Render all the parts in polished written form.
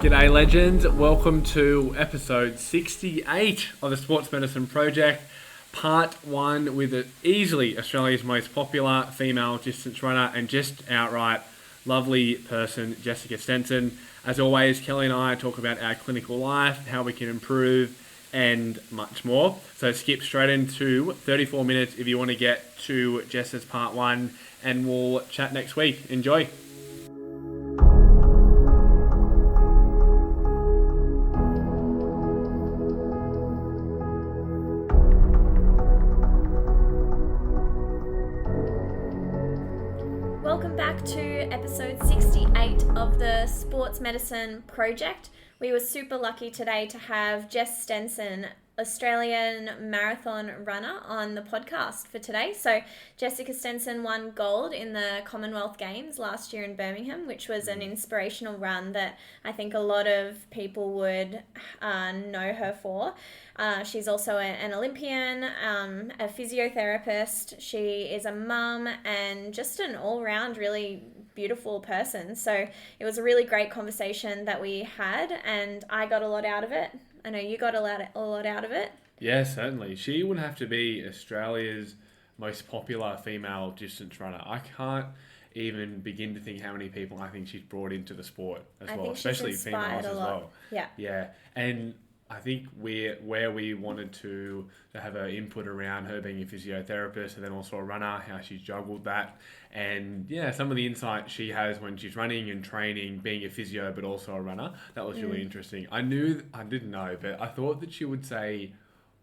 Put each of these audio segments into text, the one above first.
G'day legends, welcome to episode 68 of the Sports Medicine Project, part 1 with easily Australia's most popular female distance runner and just outright lovely person, Jessica Stenson. As always, Kelly and I talk about our clinical life, how we can improve and much more. So skip straight into 34 minutes if you want to get to Jess's part 1 and we'll chat next week. Enjoy. Welcome back to episode 68 of the Sports Medicine Project. We were super lucky today to have Jess Stenson, Australian marathon runner, on the podcast for today. So Jessica Stenson won gold in the Commonwealth Games last year in Birmingham, which was an inspirational run that I think a lot of people would know her for. She's also an Olympian, a physiotherapist. She is a mum and just an all-round really beautiful person. So it was a really great conversation that we had, and I got a lot out of it. I know you got a lot out of it. Yeah, certainly. She would have to be Australia's most popular female distance runner. I can't even begin to think how many people I think she's brought into the sport as well, especially females as well. Yeah. And I think where we wanted to have her input around her being a physiotherapist and then also a runner, how she's juggled that. And yeah, some of the insight she has when she's running and training, being a physio but also a runner, that was really interesting. I didn't know, but I thought that she would say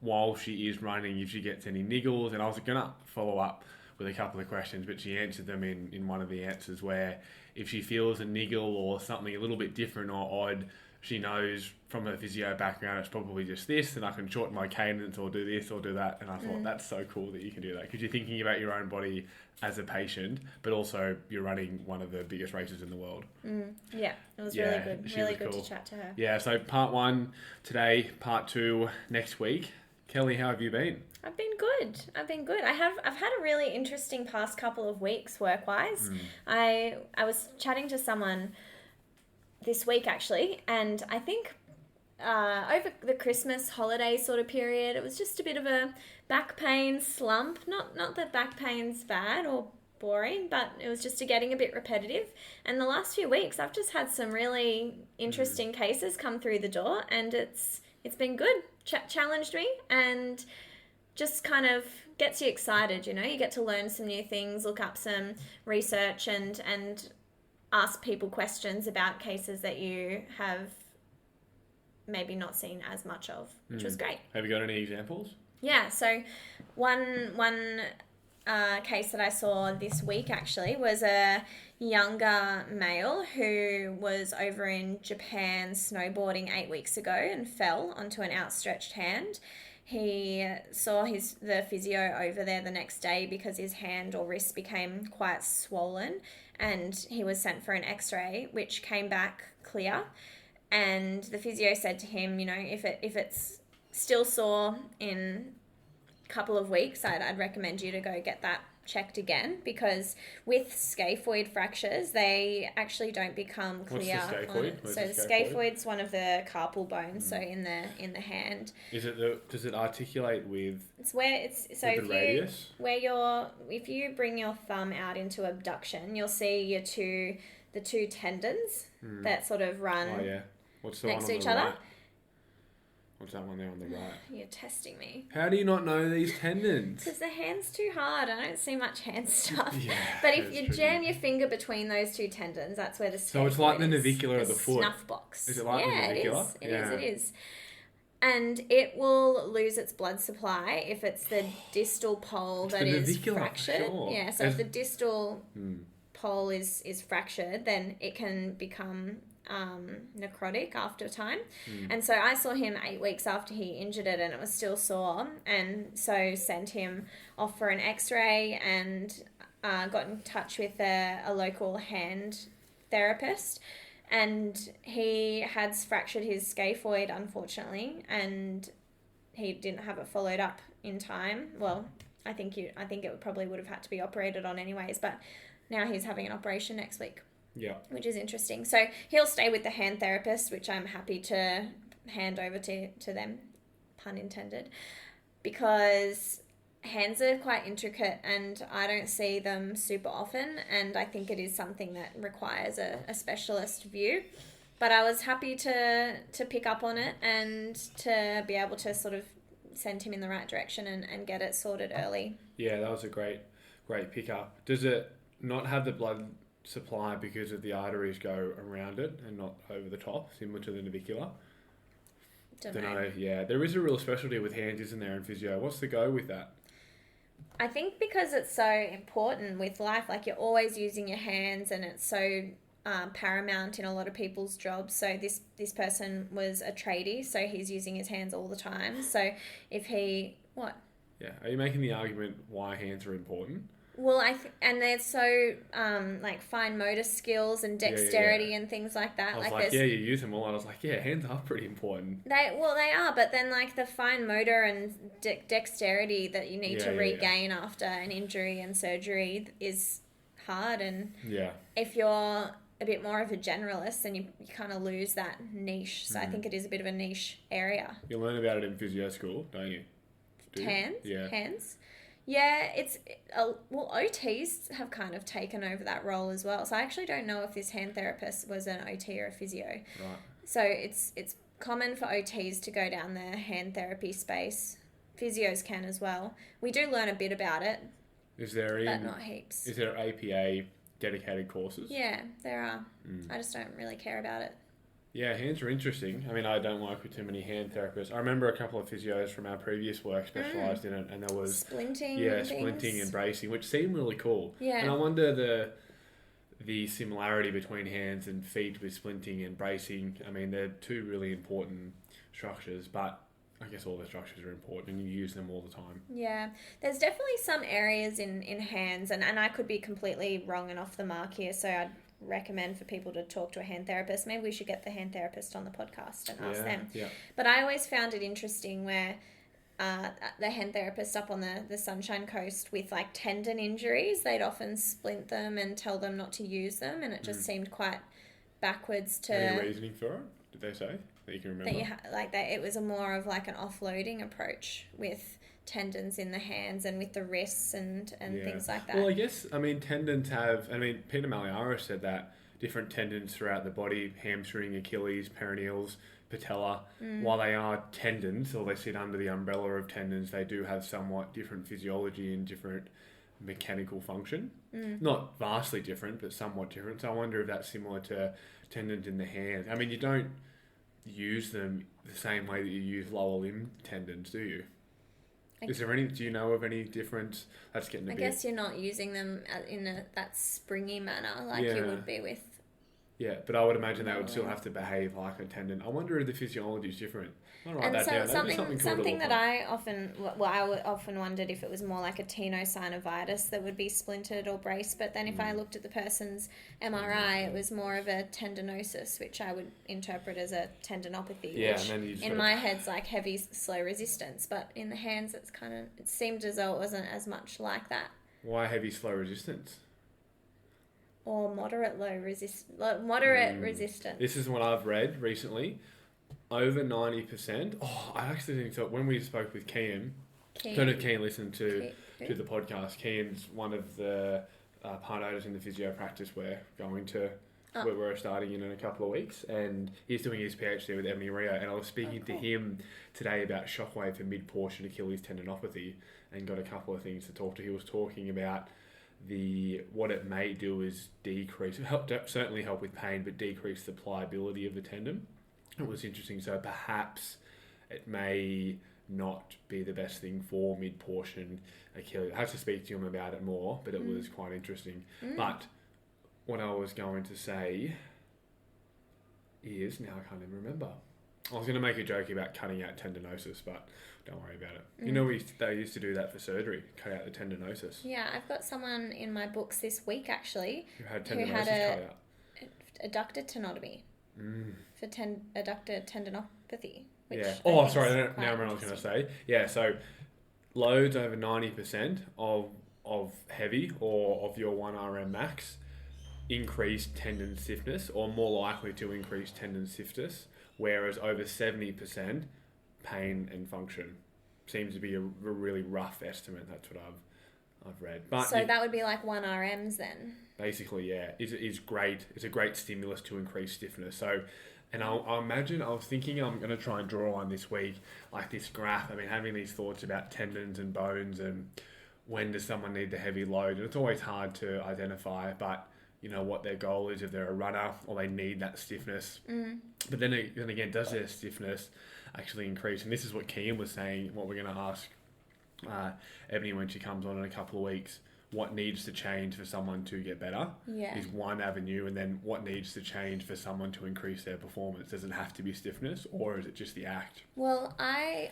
while she is running if she gets any niggles, and I was going to follow up with a couple of questions, but she answered them in one of the answers where if she feels a niggle or something a little bit different or odd, she knows from her physio background it's probably just this, and I can shorten my cadence or do this or do that. And I thought that's so cool that you can do that, because you're thinking about your own body as a patient, but also you're running one of the biggest races in the world. Yeah, it was really good. Really good cool to chat to her. Yeah, so part 1 today, part 2 next week. Kelly, how have you been? I've been good. I've had a really interesting past couple of weeks work-wise. I was chatting to someone this week actually, and I think over the Christmas holiday sort of period, it was just a bit of a back pain slump. Not that back pain's bad or boring, but it was just getting a bit repetitive. And the last few weeks, I've just had some really interesting cases come through the door, and it's been good. Challenged me and just kind of gets you excited. You know, you get to learn some new things, look up some research, and ask people questions about cases that you have maybe not seen as much of, which was great. Have you got any examples? Yeah, so one case that I saw this week actually was a younger male who was over in Japan snowboarding 8 weeks ago and fell onto an outstretched hand. He saw the physio over there the next day because his hand or wrist became quite swollen, and he was sent for an x-ray, which came back clear. And the physio said to him, you know, if it's still sore in a couple of weeks, I'd recommend you to go get that checked again, because with scaphoid fractures, they actually don't become clear. What's the scaphoid? So the scaphoid's one of the carpal bones, so in the hand. Is it does it articulate with? It's where it's so with the radius? If you bring your thumb out into abduction, you'll see the two tendons that sort of run What's the next one to on each the other. right? What's that one there on the right? You're testing me. How do you not know these tendons? Because the hand's too hard. I don't see much hand stuff. Yeah, but if you jam your finger between those two tendons, that's where the scaphoid. So it's like the navicular of the foot. Snuff box. Is it like the navicular? It is. And it will lose its blood supply if it's the distal pole that is fractured. Sure. Yeah, so if the distal pole is fractured, then it can become necrotic after time. And so I saw him 8 weeks after he injured it, and it was still sore, and so sent him off for an x-ray and got in touch with a local hand therapist, and he had fractured his scaphoid, unfortunately, and he didn't have it followed up in time. Well, I think it probably would have had to be operated on anyways, but now he's having an operation next week. Yeah. Which is interesting. So he'll stay with the hand therapist, which I'm happy to hand over to them, pun intended, because hands are quite intricate and I don't see them super often, and I think it is something that requires a specialist view. But I was happy to pick up on it and to be able to sort of send him in the right direction and get it sorted early. Yeah, that was a great pickup. Does it not have the blood supply because of the arteries go around it and not over the top, similar to the navicular? Don't know. Yeah, there is a real specialty with hands, isn't there, in physio? What's the go with that? I think because it's so important with life, like you're always using your hands and it's so paramount in a lot of people's jobs. So this person was a tradie, so he's using his hands all the time. So if he... What? Yeah, are you making the argument why hands are important? Well, and they're so like fine motor skills and dexterity and things like that. I was like you use them all. And I was like, yeah, hands are pretty important. They are, but then like the fine motor and dexterity that you need to regain after an injury and surgery is hard. And if you're a bit more of a generalist, then you kind of lose that niche. So I think it is a bit of a niche area. You learn about it in physio school, don't you? Hands? Yeah. Hands? Yeah, OTs have kind of taken over that role as well. So I actually don't know if this hand therapist was an OT or a physio. Right. So it's common for OTs to go down the hand therapy space. Physios can as well. We do learn a bit about it, but not heaps. Is there APA dedicated courses? Yeah, there are. I just don't really care about it. Yeah, hands are interesting. I mean, I don't work with too many hand therapists. I remember a couple of physios from our previous work specialised in it, and there was... Splinting. Yeah, splinting and bracing, which seemed really cool. Yeah. And I wonder the similarity between hands and feet with splinting and bracing. I mean, they're two really important structures, but I guess all the structures are important and you use them all the time. Yeah, there's definitely some areas in hands, and I could be completely wrong and off the mark here, so I'd recommend for people to talk to a hand therapist. Maybe we should get the hand therapist on the podcast and ask them. Yeah. But I always found it interesting where the hand therapist up on the Sunshine Coast with like tendon injuries, they'd often splint them and tell them not to use them, and it just seemed quite backwards to... Any reasoning for it, did they say, that you can remember? That it was a more of like an offloading approach with tendons in the hands and with the wrists and things like that. Well, I guess, tendons have... Peter Malliaris said that different tendons throughout the body, hamstring, Achilles, peroneals, patella, while they are tendons, or they sit under the umbrella of tendons, they do have somewhat different physiology and different mechanical function. Not vastly different, but somewhat different. So I wonder if that's similar to tendons in the hands. I mean, you don't use them the same way that you use lower limb tendons, do you? Is there any? Do you know of any difference? That's getting a bit... I guess you're not using them in that springy manner like you would be with... Yeah, but I would imagine they would still have to behave like a tendon. I wonder if the physiology is different. I'll write that down. Something that I often wondered if it was more like a tenosynovitis that would be splintered or braced. But then if I looked at the person's MRI, it was more of a tendinosis, which I would interpret as a tendinopathy. Yeah, which and then in my head's like heavy, slow resistance. But in the hands, it seemed as though it wasn't as much like that. Why heavy, slow resistance? Or moderate resistance. This is what I've read recently. Over 90%. Oh, I actually think so. When we spoke with Kian, don't know if Kian listened to the podcast. Kian's one of the part owners in the physio practice we're going to, where we're starting in a couple of weeks, and he's doing his PhD with Emily Rio, and I was speaking to him today about shockwave for mid-portion Achilles tendinopathy, and got a couple of things to talk to. He was talking about what it may do is certainly help with pain, but decrease the pliability of the tendon. It was interesting. So perhaps it may not be the best thing for mid-portion Achilles. I have to speak to him about it more, but it was quite interesting. But what I was going to say is, now I can't even remember. I was going to make a joke about cutting out tendinosis, but don't worry about it. You know, they used to do that for surgery, cut out the tendinosis. Yeah, I've got someone in my books this week, actually, who had tendinosis cut out. Adductor tenotomy for adductor tendinopathy. Which now I remember what I was going to say. Yeah, so loads over 90% of heavy or of your 1RM max increased tendon stiffness, or more likely to increase tendon stiffness, whereas over 70% pain and function. Seems to be a really rough estimate. That's what I've read. But so that would be like 1 RMs then? Basically, yeah. Is great. It's a great stimulus to increase stiffness. So, and I'll imagine, I was thinking I'm going to try and draw on this week, like this graph. I mean, having these thoughts about tendons and bones and when does someone need the heavy load. And it's always hard to identify, but you know what their goal is if they're a runner or they need that stiffness. But then again, does their stiffness actually increase? And this is what Kian was saying, what we're going to ask Ebony when she comes on in a couple of weeks. What needs to change for someone to get better is one avenue, and then what needs to change for someone to increase their performance. Does it have to be stiffness, or is it just the act? Well, I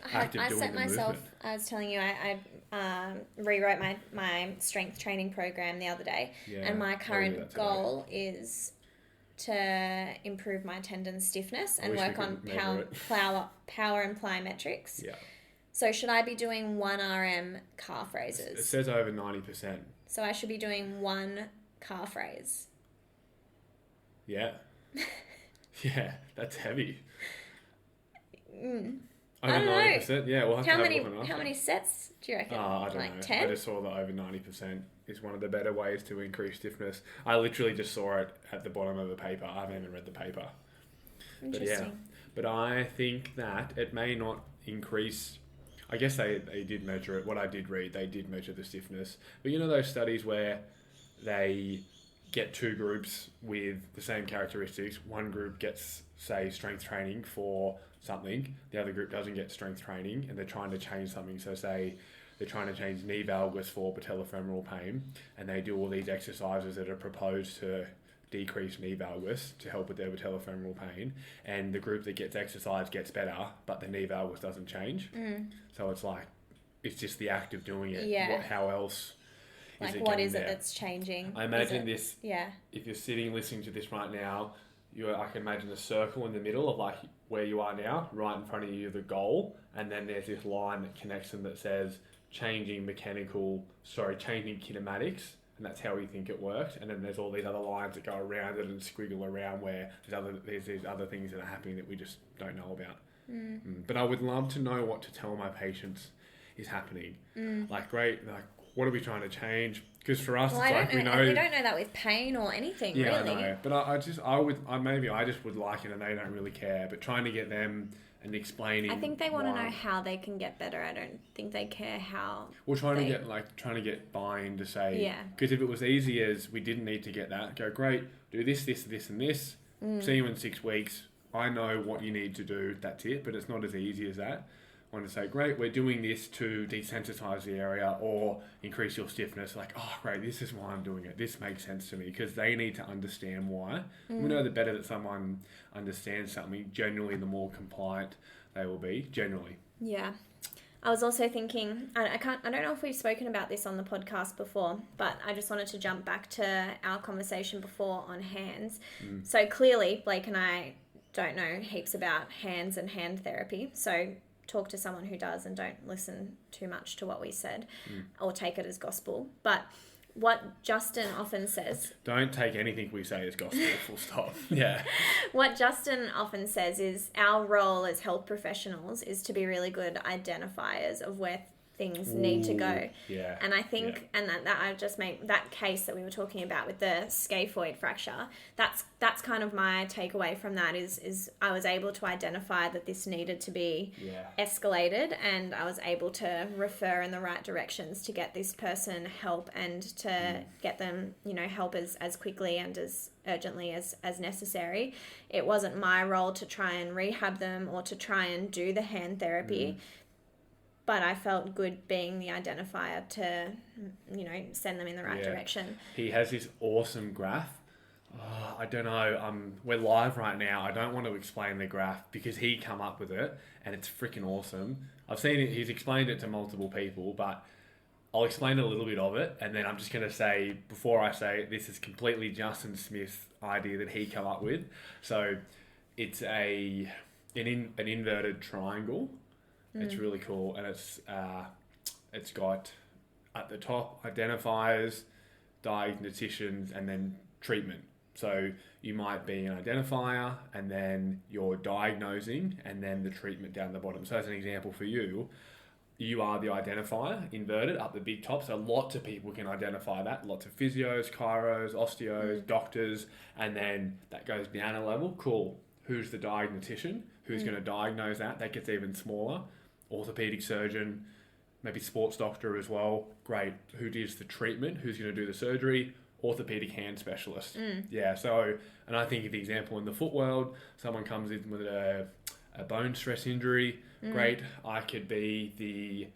set myself, I was telling you, I rewrote my strength training program the other day, and my current goal is to improve my tendon stiffness and work on power and plyometrics. Yeah. So should I be doing 1 RM calf raises? It says over 90%. So I should be doing 1 calf raise. Yeah. Yeah, that's heavy. I Over don't 90%? know. Yeah, we'll have to have a look on How many sets do you reckon? I don't know. 10? I just saw that over 90% is one of the better ways to increase stiffness. I literally just saw it at the bottom of the paper. I haven't even read the paper. Interesting. But I think that it may not increase. I guess they did measure it. What I did read, they did measure the stiffness. But you know those studies where they get 2 groups with the same characteristics. One group gets, say, strength training for something. The other group doesn't get strength training, and they're trying to change something. So say they're trying to change knee valgus for patellofemoral pain, and they do all these exercises that are proposed to decrease knee valgus to help with their patellofemoral pain, and the group that gets exercise gets better, but the knee valgus doesn't change. So it's like, it's just the act of doing it. Yeah. How else like, is it what is there? it that's changing? I imagine this, yeah. if you're sitting listening to this right now, I can imagine a circle in the middle of like where you are now, right in front of you, the goal, and then there's this line that connects them that says changing kinematics, and that's how we think it works. And then there's all these other lines that go around it and squiggle around where there's these other things that are happening that we just don't know about. But I would love to know what to tell my patients is happening. Like, great, like, what are we trying to change? Because for us, it's like we know... We don't know that with pain or anything, really. Yeah, I know. But I just would like it, and they don't really care. But trying to get them and explaining... I think they want to know how they can get better. I don't think they care how... Well, trying to get buy-in to say... Yeah. Because if it was easy as we didn't need to get that, go, great, do this, this, this, and this. See you in 6 weeks. I know what you need to do. That's it. But it's not as easy as that. I want to say, great, we're doing this to desensitize the area or increase your stiffness. Like, oh, great, this is why I'm doing it. This makes sense to me, because they need to understand why. We know the better that someone understands something, generally the more compliant they will be, generally. Yeah. I was also thinking, I don't know if we've spoken about this on the podcast before, but I just wanted to jump back to our conversation before on hands. So clearly, Blake and I don't know heaps about hands and hand therapy. So talk to someone who does and don't listen too much to what we said or take it as gospel. But what Justin often says... Don't take anything we say as gospel, full stop. Yeah. What Justin often says is our role as health professionals is to be really good identifiers of where things need to go. Yeah. And I think, and that I just make that case that we were talking about with the scaphoid fracture, that's kind of my takeaway from that is I was able to identify that this needed to be escalated, and I was able to refer in the right directions to get this person help and to get them, help as quickly and as urgently as necessary. It wasn't my role to try and rehab them or to try and do the hand therapy. But I felt good being the identifier to, send them in the right direction. He has this awesome graph. I don't know. We're live right now. I don't want to explain the graph because he come up with it, and it's freaking awesome. I've seen it. He's explained it to multiple people, but I'll explain a little bit of it, and then I'm just going to say, before I say it, this is completely Justin Smith's idea that he come up with. So it's an inverted triangle. It's really cool, and it's got at the top identifiers, diagnosticians, and then treatment. So you might be an identifier, and then you're diagnosing, and then the treatment down the bottom. So as an example for you, you are the identifier, inverted, up the big top. So lots of people can identify that. Lots of physios, chiros, osteos, doctors, and then that goes down a level. Cool. Who's the diagnostician? Who's going to diagnose that? That gets even smaller. Orthopedic surgeon, maybe sports doctor as well. Great. Who does the treatment? Who's going to do the surgery? Orthopedic hand specialist. Yeah, so, and I think the example in the foot world, someone comes in with a bone stress injury, great, I could be the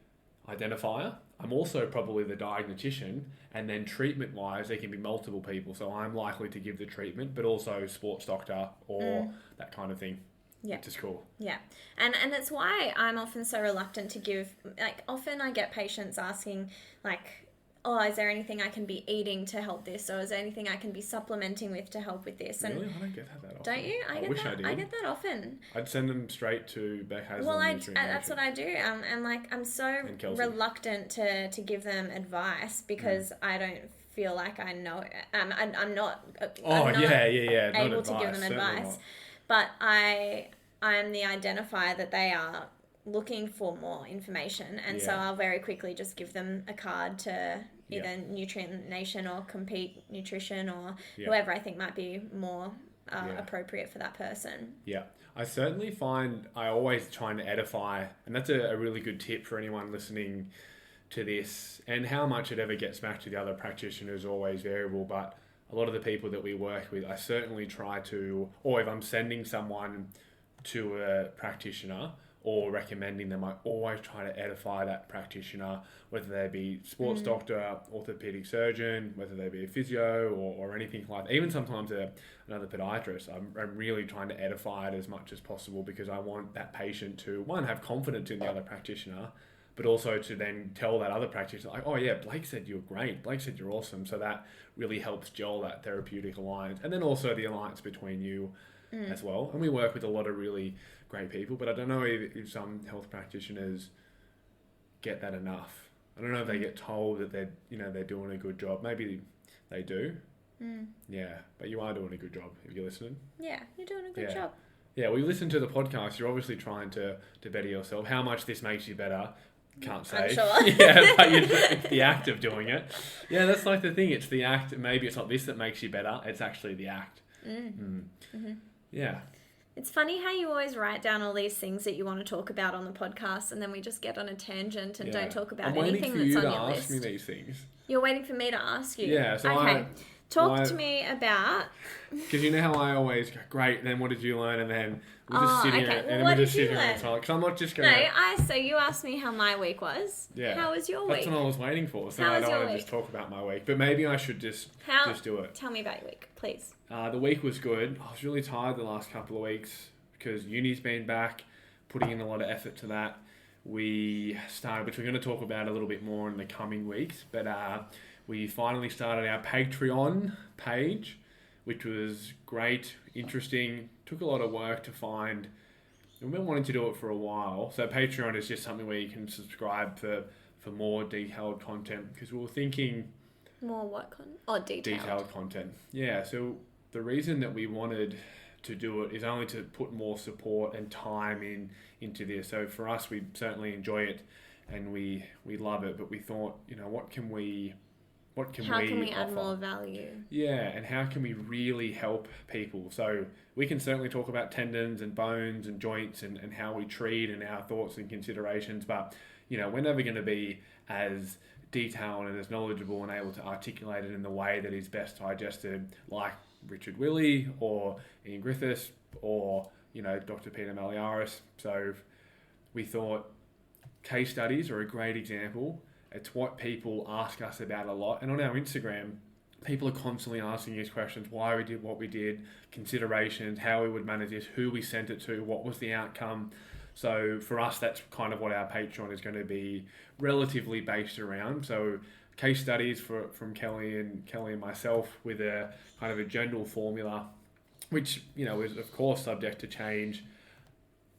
identifier. I'm also probably the diagnostician, and then treatment-wise, there can be multiple people, so I'm likely to give the treatment, but also sports doctor or that kind of thing. Yeah. Which is cool. Yeah. And it's why I'm often so reluctant to give, like, often I get patients asking, like, oh, is there anything I can be eating to help this? Or is there anything I can be supplementing with to help with this? And really? I don't get that often. Don't you? I wish I did. I get that often. I'd send them straight to Beck Hazel. Well, that's what I do. And like, I'm so reluctant to give them advice because I don't feel like I know. I'm not able to give them advice. But I'm the identifier that they are looking for more information, and so I'll very quickly just give them a card to either Nutrient Nation or Compete Nutrition or whoever I think might be more appropriate for that person. Yeah, I certainly find I always trying to edify, and that's a really good tip for anyone listening to this. And how much it ever gets back to the other practitioner is always variable, but a lot of the people that we work with, I certainly try to, or if I'm sending someone to a practitioner or recommending them, I always try to edify that practitioner, whether they be sports doctor, orthopedic surgeon, whether they be a physio or anything like that. Even sometimes another podiatrist, I'm really trying to edify it as much as possible because I want that patient to, one, have confidence in the other practitioner, but also to then tell that other practitioner, like, oh yeah, Blake said you're great. Blake said you're awesome. So that really helps gel that therapeutic alliance. And then also the alliance between you as well. And we work with a lot of really great people, but I don't know if some health practitioners get that enough. I don't know if they get told that they're doing a good job. Maybe they do. Yeah, but you are doing a good job if you're listening. Yeah, you're doing a good job. Yeah, well, you listen to the podcast, you're obviously trying to better yourself. How much this makes you better, can't say. I'm sure. Yeah, but it's the act of doing it. Yeah, that's like the thing. It's the act. Maybe it's not this that makes you better. It's actually the act. Yeah. It's funny how you always write down all these things that you want to talk about on the podcast, and then we just get on a tangent and don't talk about anything that's on your list. I'm waiting for you to ask me these things. You're waiting for me to ask you? Yeah. So okay. Talk to me about... Because you know how I always go, great, then what did you learn? And then we're just sitting here, and then we're just sitting here. Because I'm not just going to... So you asked me how my week was. Yeah. How was your week? That's what I was waiting for. So I don't want to just talk about my week. But maybe I should just do it. Tell me about your week, please. The week was good. I was really tired the last couple of weeks because uni's been back, putting in a lot of effort to that. We started, which we're going to talk about a little bit more in the coming weeks, but we finally started our Patreon page, which was great, interesting, took a lot of work to find. We've been wanting to do it for a while. So Patreon is just something where you can subscribe for more detailed content, because we were thinking... More what content? Oh, detailed content. Yeah, so the reason that we wanted to do it is only to put more support and time into this. So for us, we certainly enjoy it and we love it, but we thought, what can we add more value? Yeah, and how can we really help people? So we can certainly talk about tendons and bones and joints and how we treat and our thoughts and considerations, but we're never going to be as detailed and as knowledgeable and able to articulate it in the way that is best digested, like Richard Willey or Ian Griffiths or Dr. Peter Maliaris. So we thought case studies are a great example. It's what people ask us about a lot, and on our Instagram people are constantly asking us questions: why we did what we did, considerations, how we would manage this, who we sent it to, what was the outcome. So for us, that's kind of what our Patreon is going to be relatively based around. So case studies from Kelly and myself with a kind of a general formula, which is of course subject to change.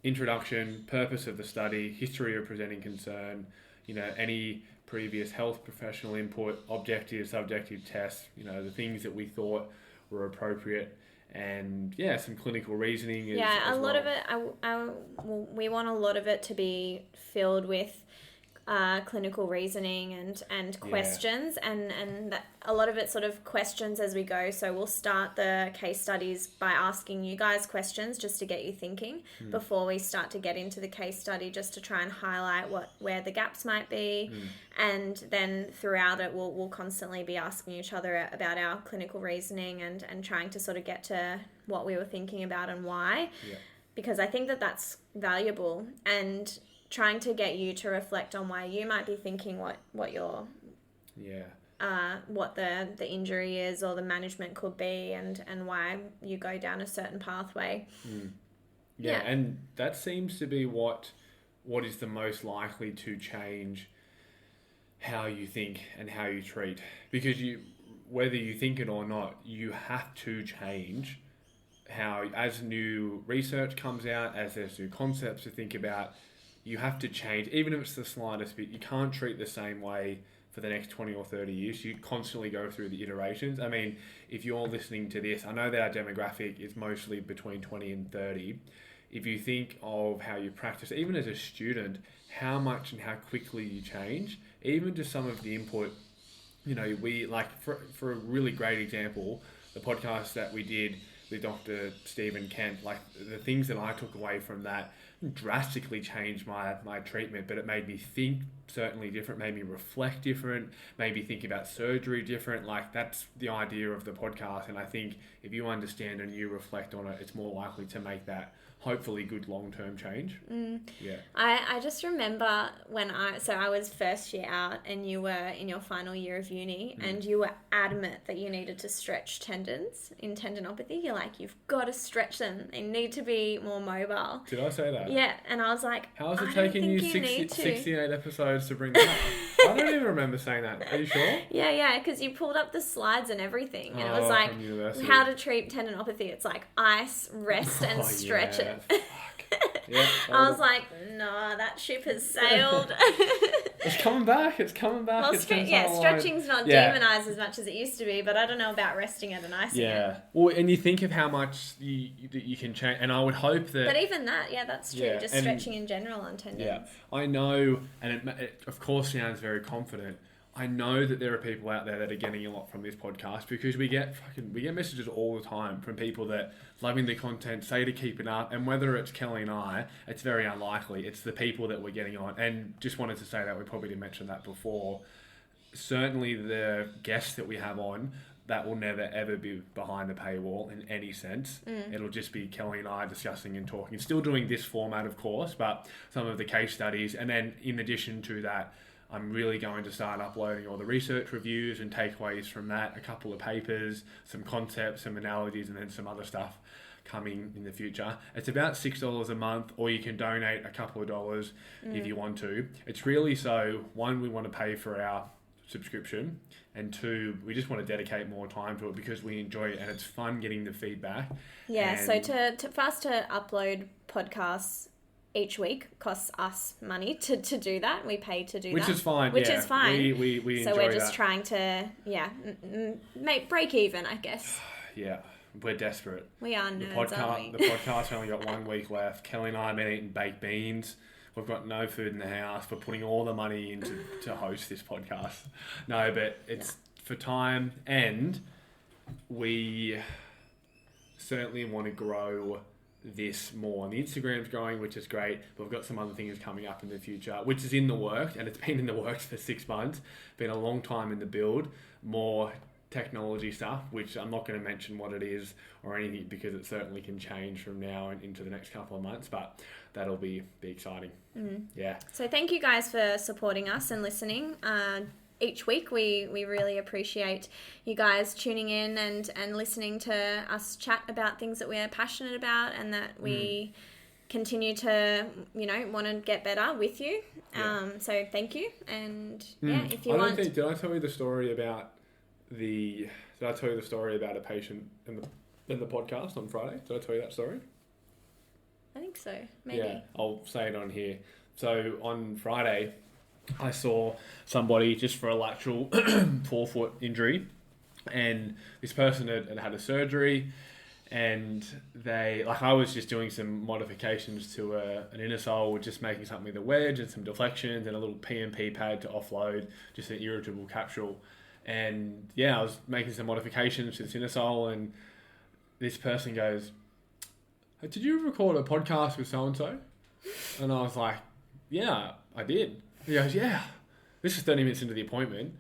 Introduction, purpose of the study, history of presenting concern, any previous health professional input, objective, subjective tests, the things that we thought were appropriate. And some clinical reasoning. A lot of it, we want a lot of it to be filled with clinical reasoning and questions, and that a lot of it sort of questions as we go. So we'll start the case studies by asking you guys questions just to get you thinking before we start to get into the case study, just to try and highlight where the gaps might be. And then throughout it, we'll constantly be asking each other about our clinical reasoning and trying to sort of get to what we were thinking about and why, because I think that's valuable, and trying to get you to reflect on why you might be thinking what your what the injury is or the management could be, and why you go down a certain pathway. And that seems to be what is the most likely to change how you think and how you treat, because whether you think it or not, you have to change how, as new research comes out, as there's new concepts to think about, you have to change, even if it's the slightest bit. You can't treat the same way for the next 20 or 30 years. You constantly go through the iterations. I mean, if you're listening to this, I know that our demographic is mostly between 20 and 30. If you think of how you practice, even as a student, how much and how quickly you change, even just some of the input, we for a really great example, the podcast that we did with Dr. Stephen Kent, the things that I took away from that drastically changed my treatment, but it made me think certainly different, made me reflect different, made me think about surgery different. That's the idea of the podcast, and I think if you understand and you reflect on it, it's more likely to make that hopefully good long-term change. I just remember when I was first year out and you were in your final year of uni, and you were adamant that you needed to stretch tendons in tendinopathy. You're like, you've got to stretch them. They need to be more mobile. Did I say that? Yeah, and I was like, how has it taken you 68 episodes to bring that up? I don't even remember saying that. Are you sure? Yeah, because you pulled up the slides and everything, and it was like, how to treat tendinopathy. It's like ice, rest, and stretch it. I was like, no, that ship has sailed. It's coming back. Well, stretching's not demonized as much as it used to be, but I don't know about resting it and icing it. Well, and you think of how much you can change, and I would hope that... But even that, that's true, just stretching in general on tendons. Yeah, I know, and it of course sounds very confident. I know that there are people out there that are getting a lot from this podcast, because we get messages all the time from people that loving the content, say to keep it up, and whether it's Kelly and I, it's very unlikely. It's the people that we're getting on. And just wanted to say that we probably didn't mention that before. Certainly the guests that we have on, that will never ever be behind the paywall in any sense. It'll just be Kelly and I discussing and talking, still doing this format, of course, but some of the case studies. And then in addition to that, I'm really going to start uploading all the research reviews and takeaways from that, a couple of papers, some concepts, some analogies, and then some other stuff coming in the future. It's about $6 a month, or you can donate a couple of dollars if you want to. It's really so, one, we want to pay for our subscription, and two, we just want to dedicate more time to it because we enjoy it and it's fun getting the feedback. So for us to upload podcasts each week costs us money to do that. We pay to do which that. Is fine. Which is fine. We enjoy so we're just that. trying to, make break even, I guess. Yeah, we're desperate. We are nerds, aren't we? The podcast only got 1 week left. Kelly and I have been eating baked beans. We've got no food in the house. We're putting all the money into to host this podcast. No, but it's for time, and we certainly want to grow this more. And the Instagram's growing, which is great. But we've got some other things coming up in the future, which is in the works, and it's been in the works for 6 months. Been a long time in the build. More technology stuff, which I'm not going to mention what it is or anything because it certainly can change from now and into the next couple of months, but that'll be exciting. Yeah. So thank you guys for supporting us and listening. Each week we really appreciate you guys tuning in and listening to us chat about things that we're passionate about and that we continue to, want to get better with you. So thank you. And if you want... Did I tell you the story about Did I tell you the story about a patient in the podcast on Friday? Did I tell you that story? I think so. Maybe. Yeah, I'll say it on here. So on Friday, I saw somebody just for a lateral forefoot injury. And this person had had a surgery, and I was just doing some modifications to an inner sole, just making something with a wedge and some deflections and a little PMP pad to offload just an irritable capsule. And yeah, I was making some modifications to this inner sole, and this person goes, "Hey, did you record a podcast with so-and-so?" And I was like, "Yeah, I did." He goes, "Yeah, this is 30 minutes into the appointment."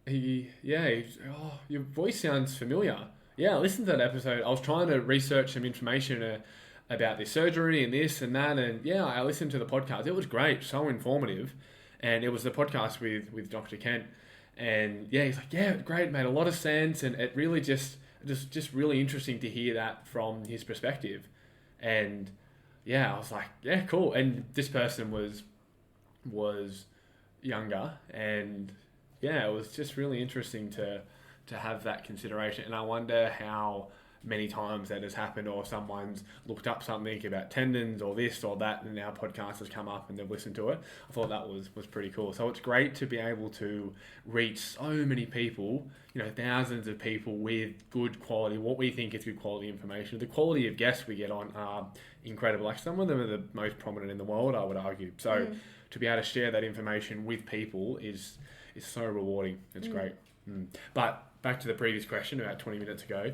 He's, "Oh, your voice sounds familiar." Yeah, I listened to that episode. I was trying to research some information about this surgery and this and that. And yeah, I listened to the podcast. It was great, so informative. And it was the podcast with Dr. Kent. And yeah, he's like, "Yeah, great, made a lot of sense." And it really just really interesting to hear that from his perspective. And yeah, I was like, "Yeah, cool." And this person was younger, and yeah, it was just really interesting to have that consideration. And I wonder how many times that has happened, or someone's looked up something about tendons or this or that, and our podcast has come up and they've listened to it. I thought that was pretty cool. So it's great to be able to reach so many people, thousands of people with good quality, what we think is good quality information. The quality of guests we get on are incredible. Like, some of them are the most prominent in the world, I would argue. So to be able to share that information with people is so rewarding. It's great. But back to the previous question about 20 minutes ago,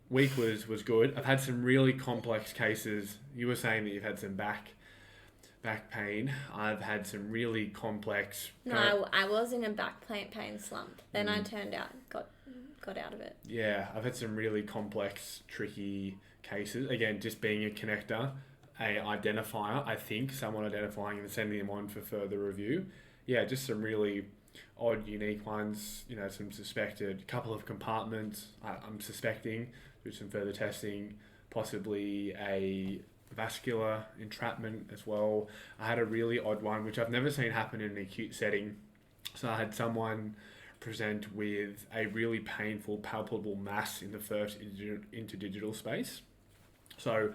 week was good. I've had some really complex cases. You were saying that you've had some back pain. I've had some really complex... No, I was in a back pain slump. Then I got out of it. Yeah, I've had some really complex, tricky cases. Again, just being a connector, a identifier, I think, someone identifying and sending them on for further review. Yeah, just some really odd, unique ones, some suspected, couple of compartments I'm suspecting, do some further testing, possibly a vascular entrapment as well. I had a really odd one, which I've never seen happen in an acute setting. So I had someone present with a really painful, palpable mass in the first interdigital space. So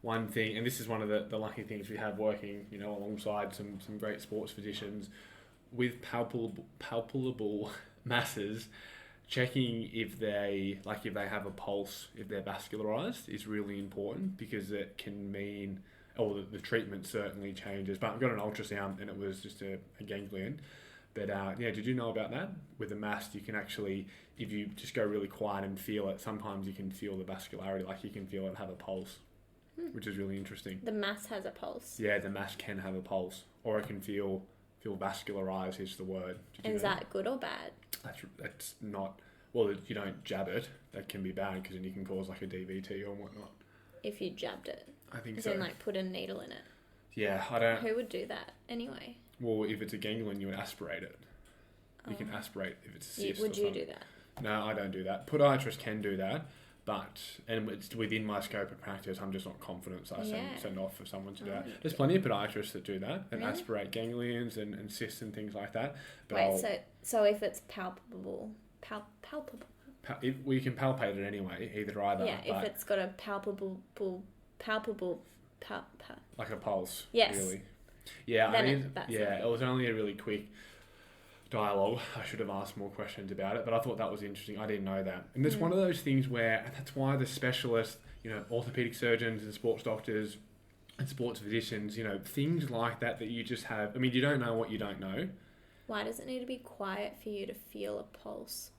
one thing, and this is one of the lucky things we have working, alongside some great sports physicians, with palpable masses, checking if they have a pulse, if they're vascularized, is really important, because it can mean, the treatment certainly changes. But I've got an ultrasound and it was just a ganglion. But did you know about that? With a mass, you can actually, if you just go really quiet and feel it, sometimes you can feel the vascularity, like you can feel it have a pulse, which is really interesting. The mass has a pulse? Yeah, the mass can have a pulse, or it can feel vascularized is the word. Is that good or bad? That's not... Well, if you don't jab it, that can be bad, because then you can cause like a DVT or whatnot. If you jabbed it? I think so. As in, put a needle in it? Yeah, I don't... Who would do that anyway? Well, if it's a ganglion, you would aspirate it. You can aspirate if it's a cyst. Would you do that? No, I don't do that. Podiatrists can do that, and it's within my scope of practice. I'm just not confident, so I send off for someone to do that. There's plenty of podiatrists that do that and aspirate ganglions and cysts and things like that. But so if it's palpable, we can palpate it anyway, either. Yeah, if it's got a palpable, like a pulse. Yes. Really. Yeah, it was only a really quick dialogue. I should have asked more questions about it, but I thought that was interesting. I didn't know that. And it's one of those things where, and that's why the specialists, orthopedic surgeons and sports doctors and sports physicians, things like that you just have. I mean, you don't know what you don't know. Why does it need to be quiet for you to feel a pulse?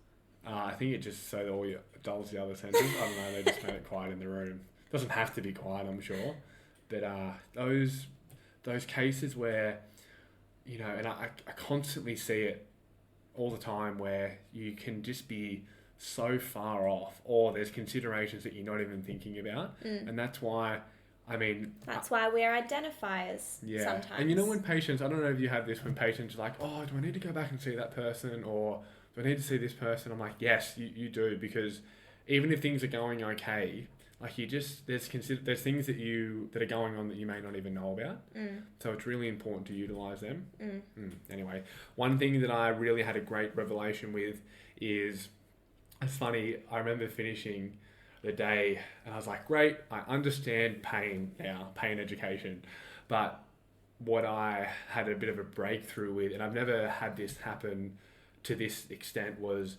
I think it just so that all your dulls the other senses. I don't know, they just made it quiet in the room. It doesn't have to be quiet, I'm sure. But those cases where, and I constantly see it all the time, where you can just be so far off, or there's considerations that you're not even thinking about. And that's why, that's why we're identifiers sometimes. And when patients, I don't know if you have this, when patients are like, "Oh, do I need to go back and see that person? Or do I need to see this person?" I'm like, yes, you do, because even if things are going okay, like there's things that are going on that you may not even know about. So it's really important to utilize them. Anyway, one thing that I really had a great revelation with is, it's funny, I remember finishing the day and I was like, great, I understand pain now, pain education. But what I had a bit of a breakthrough with, and I've never had this happen to this extent, was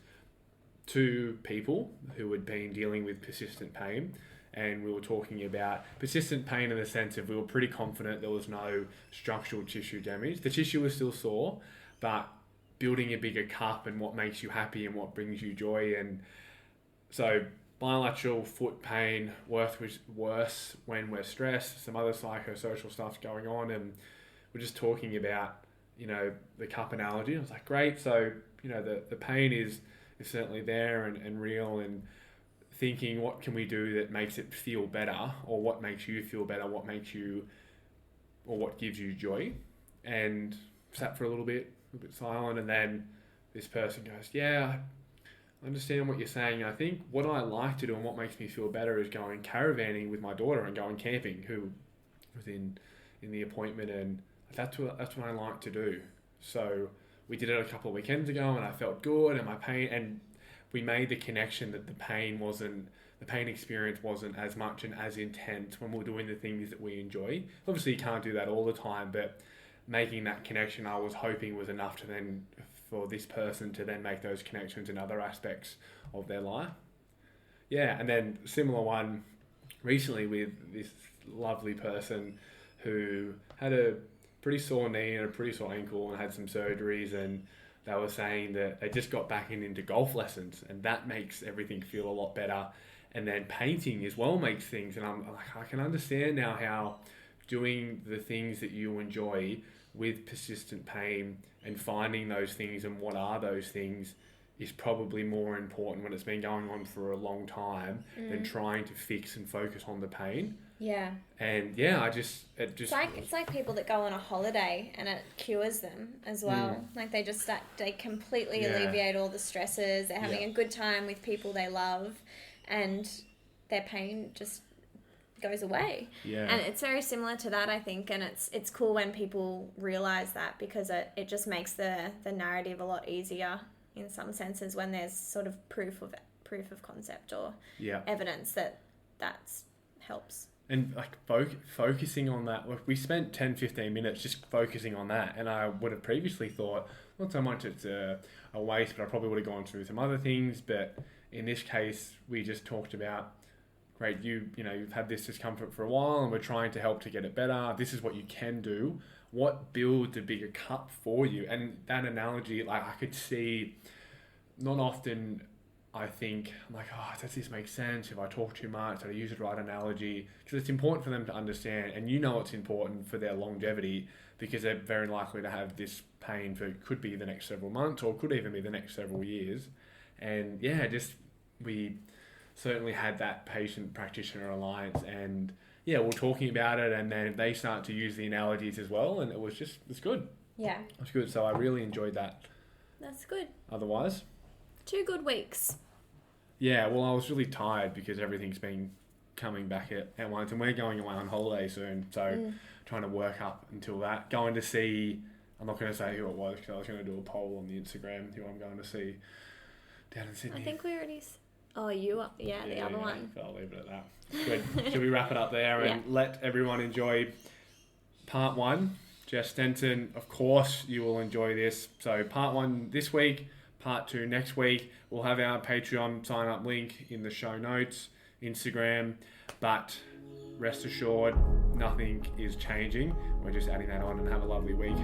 two people who had been dealing with persistent pain, and we were talking about persistent pain in the sense of we were pretty confident there was no structural tissue damage. The tissue was still sore, but building a bigger cup and what makes you happy and what brings you joy. And so bilateral foot pain was worse when we're stressed, some other psychosocial stuff going on, and we're just talking about, the cup analogy. I was like, great, so, the pain is certainly there and real, and thinking what can we do that makes it feel better, or what makes you feel better, what gives you joy. And sat for a little bit silent, and then this person goes, yeah, I understand what you're saying. I think what I like to do and what makes me feel better is going caravanning with my daughter and going camping, who was in the appointment, and that's what I like to do. So we did it a couple of weekends ago, and I felt good, and my pain, and we made the connection that the pain experience wasn't as much and as intense when we're doing the things that we enjoy. Obviously you can't do that all the time, but making that connection, I was hoping, was enough to then, for this person to then make those connections in other aspects of their life. Yeah, and then similar one recently with this lovely person who had a pretty sore knee and a pretty sore ankle and had some surgeries, and they were saying that they just got back into golf lessons, and that makes everything feel a lot better. And then painting as well makes things, and I'm like, I can understand now how doing the things that you enjoy with persistent pain and finding those things and what are those things is probably more important when it's been going on for a long time than trying to fix and focus on the pain. Yeah. And yeah, it's like people that go on a holiday and it cures them as well. Like they completely alleviate all the stresses. They're having a good time with people they love, and their pain just goes away. Yeah. And it's very similar to that, I think, and it's cool when people realize that, because it just makes the narrative a lot easier in some senses when there's sort of proof of concept or evidence that helps. And like focusing on that, like we spent 10-15 minutes just focusing on that, and I would have previously thought not so much it's a waste, but I probably would have gone through some other things. But in this case, we just talked about, great, you've had this discomfort for a while and we're trying to help to get it better. This is what you can do. What builds a bigger cup for you? And that analogy, like I could see, not often I think, I'm like, does this make sense? If I talk too much, did I use the right analogy? Because it's important for them to understand, and it's important for their longevity, because they're very likely to have this pain for, could be the next several months or could even be the next several years. And we certainly had that patient practitioner alliance, and we're talking about it, and then they start to use the analogies as well, and it's good. Yeah. It's good. So I really enjoyed that. That's good. Otherwise? 2 good weeks. Yeah, well, I was really tired because everything's been coming back at once, and we're going away on holiday soon, so trying to work up until that. Going to see, I'm not going to say who it was because I was going to do a poll on the Instagram who I'm going to see down in Sydney. I think we already... Oh, you are... Yeah, the other one. I'll leave it at that. Good. Should we wrap it up there and let everyone enjoy part 1? Jess Stenson, of course you will enjoy this. So part 1 this week, part 2 next week. We'll have our Patreon sign-up link in the show notes, Instagram, but rest assured, nothing is changing. We're just adding that on, and have a lovely week.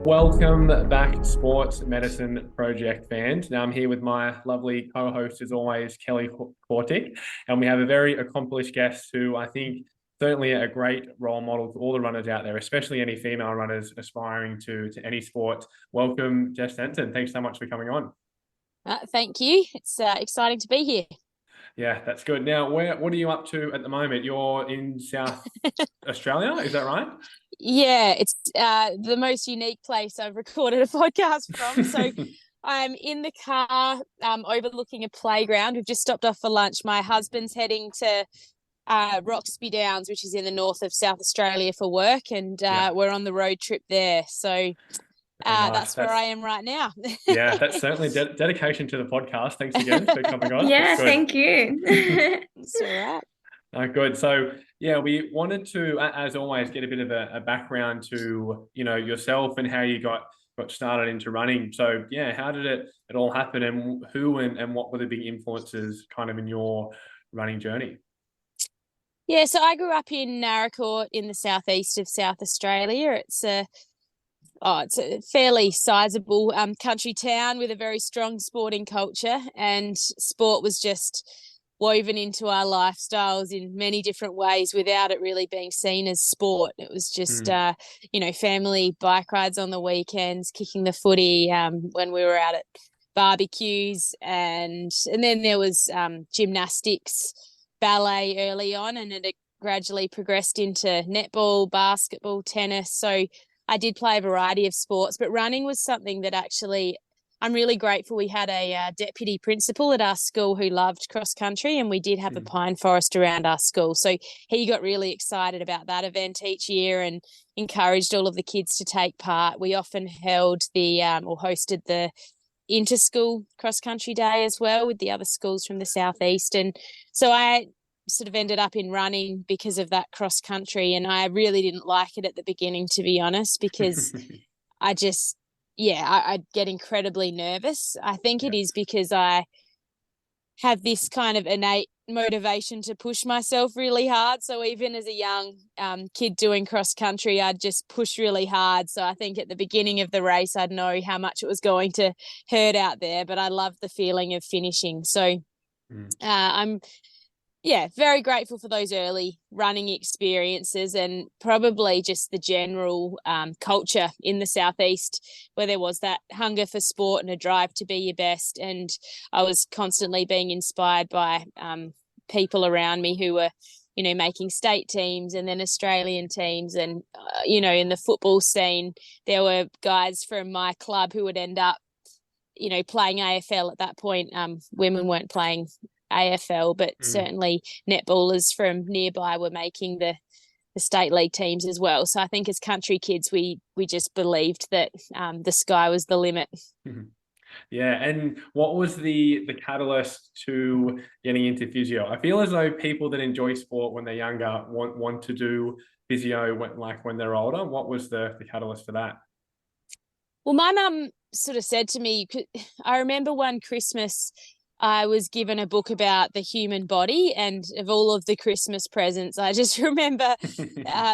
Welcome back, Sports Medicine Project fans. Now I'm here with my lovely co-host, as always, Kelly Kortik, and we have a very accomplished guest who I think certainly a great role model for all the runners out there, especially any female runners aspiring to any sport. Welcome, Jess Stenson. Thanks so much for coming on. Thank you. It's exciting to be here. Yeah, that's good. Now, what are you up to at the moment? You're in South Australia, is that right? Yeah, it's the most unique place I've recorded a podcast from. So I'm in the car overlooking a playground. We've just stopped off for lunch. My husband's heading to Roxby Downs, which is in the north of South Australia, for work, and we're on the road trip there. So that's where I am right now. Yeah, that's certainly dedication to the podcast. Thanks again for coming on. Yeah, thank you. It's all right. Good. So Yeah, we wanted to, as always, get a bit of a background to, yourself and how you got started into running. So yeah, how did it all happen, and who and what were the big influences kind of in your running journey? Yeah, so I grew up in Naracoorte in the southeast of South Australia. It's a fairly sizable country town with a very strong sporting culture, and sport was just woven into our lifestyles in many different ways without it really being seen as sport. It was just, family bike rides on the weekends, kicking the footy when we were out at barbecues, and then there was gymnastics, ballet early on, and it gradually progressed into netball, basketball, tennis. So I did play a variety of sports, but running was something that actually I'm really grateful we had a deputy principal at our school who loved cross country, and we did have a pine forest around our school. So he got really excited about that event each year and encouraged all of the kids to take part. We often held or hosted the inter-school cross country day as well with the other schools from the southeast. And so I sort of ended up in running because of that cross country, and I really didn't like it at the beginning, to be honest, because I just I'd get incredibly nervous. I think it is because I have this kind of innate motivation to push myself really hard. So even as a young kid doing cross country, I'd just push really hard. So I think at the beginning of the race, I'd know how much it was going to hurt out there, but I loved the feeling of finishing. So I'm very grateful for those early running experiences, and probably just the general culture in the southeast where there was that hunger for sport and a drive to be your best. And I was constantly being inspired by people around me who were, making state teams and then Australian teams. And, in the football scene, there were guys from my club who would end up, playing AFL at that point. Women weren't playing AFL, but certainly netballers from nearby were making the state league teams as well. So I think as country kids, we just believed that the sky was the limit. Yeah, and what was the catalyst to getting into physio? I feel as though people that enjoy sport when they're younger want to do physio when they're older. What was the catalyst for that? Well, my mum sort of said to me, I remember one Christmas I was given a book about the human body, and of all of the Christmas presents, I just remember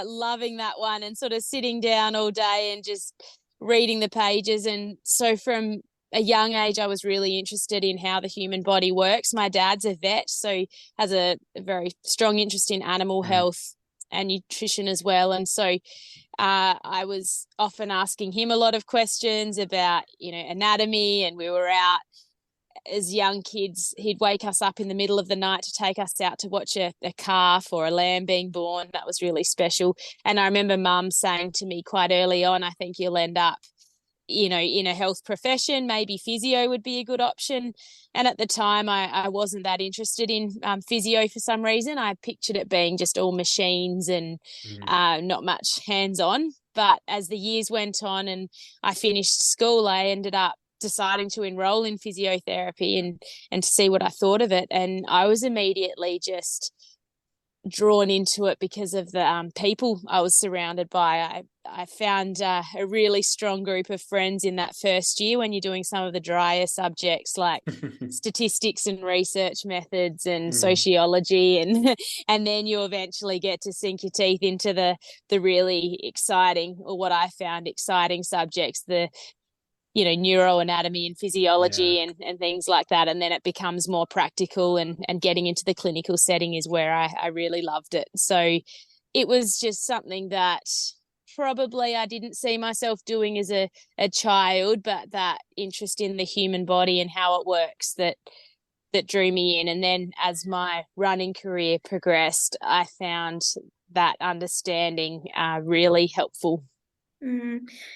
loving that one and sort of sitting down all day and just reading the pages. And so from a young age, I was really interested in how the human body works. My dad's a vet, so has a very strong interest in animal health and nutrition as well. And so I was often asking him a lot of questions about, anatomy, and we were out as young kids. He'd wake us up in the middle of the night to take us out to watch a calf or a lamb being born. That was really special. And I remember Mum saying to me quite early on, I think you'll end up, in a health profession, maybe physio would be a good option. And at the time, I wasn't that interested in physio for some reason. I pictured it being just all machines and not much hands-on. But as the years went on and I finished school, I ended up deciding to enroll in physiotherapy and to see what I thought of it. And I was immediately just drawn into it because of the people I was surrounded by. I found a really strong group of friends in that first year when you're doing some of the drier subjects like statistics and research methods and sociology, and then you eventually get to sink your teeth into the really exciting, or what I found exciting subjects, the neuroanatomy and physiology and things like that. And then it becomes more practical, and getting into the clinical setting is where I really loved it. So it was just something that probably I didn't see myself doing as a child, but that interest in the human body and how it works that drew me in. And then as my running career progressed, I found that understanding really helpful.